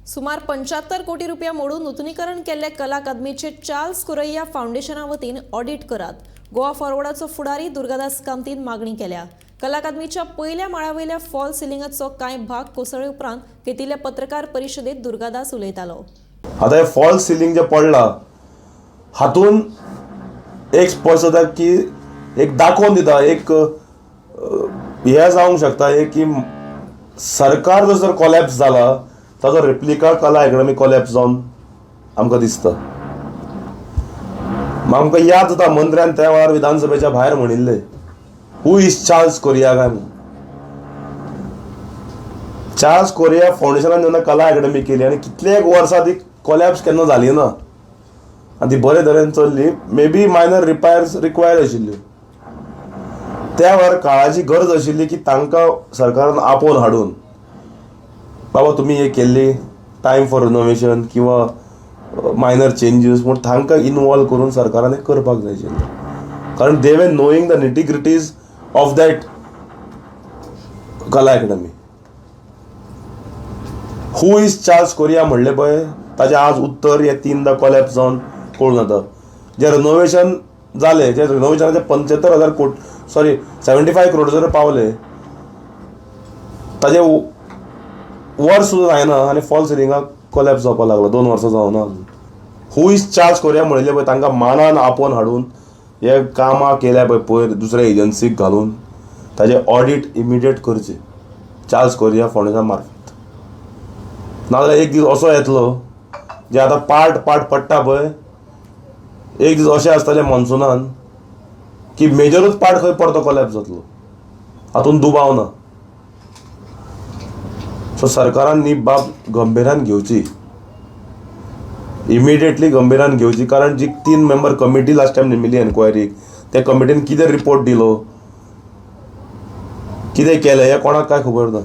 सुमार 75 कोटी रुपया मोडून नूतनीकरण केल्ले कला अकादमीचे चार्ल्स कुरैया फाउंडेशना वतीन ऑडिट करात. गोवा फॉरवर्डाचो फुडारी दुर्गादास कामतीन मागणी केल्या. कला अकादमीच्या पयल्या माळावयल्या फॉल सिलिंगाचो कांय भाग कोसळ्ळे उपरांत घेतिल्ल्या पत्रकार परिशदेत दुर्गादास उलयतालो. आता हे फॉल सिलिंग जे पडला हातून एक स्पष्ट जाता की एक दाखोवन दिता एक हे जावंक शकता की सरकार जर कॉलॅप्स जाला ताजो रेप्लिका कला अकादमी कॉलॅप्स जावन आमकां दिसता. आमकां याद जाता मंत्र्यान त्या वेळार विधानसभेच्या भायर म्हणिल्ले हू इज चार्ल्स कोरिया काय म्हणून. चार्ल्स कोरिया फाउंडेशनान जेन्ना कला अकादमी केली आनी कितलेक वर्सां ती कॉलॅप्स केन्ना जाली ना आनी ती बरे तरेन चल्ली. May be minor repairs required आशिल्ल्यो. त्या वेळार काळाची गरज आशिल्ली की तांकां सरकारान आपोवन हाडून बाबा तुमी हे केल्ली टायम फॉर रिनोवेशन किंवा मायनर चेंजीस म्हूण तांकां इनवॉल्व करून सरकारान हें करपाक जाय आशिल्लें. कारण दे वर knowing the nitty-gritties of that कला अकादमी. हू इज चार्ल्स कोरिया म्हणले पळय ताजें आज उत्तर हे 3दा कॉलॅप्स जावन कळून येता. जे रिनोवेशन जाले जे रिनोवेशनाचे 75,000 कोटी 75 करोड जर पावले ताजे वर्स सुद्दां जायना आनी फॉल सिलिंगाक कॉलॅप्स जावपाक लागलो 2 वर्सां जावना. हू इज चार्ल्स कोरिया म्हणले पळय तांकां मानान आपोवन हाडून हे कामां केल्या पळय दुसऱ्या एजन्सीक घालून ताजे ऑडिट इमिडिएट करचे चार्ल्स कोरिया फाउंडेशना मार्फत. नाजाल्यार एक दीस असो येतलो जे आतां पार्ट पडटा पळय एक दीस अशें आसतलें मॉन्सुनान की मेजरूच पार्ट खंय परतो कॉलॅप्स जातलो. हातून दुबाव ना. सो सरकारान ही बाब गंभीरान घेवची इमिडिएटली गंभीरान घेवची. कारण जी 3 मेंबर कमिटी लास्ट टायम नेमिल्ली एन्क्वायरीक त्या कमिटीन कितें रिपोर्ट दिलो कितें केलें हें कोणाक काय खबर ना.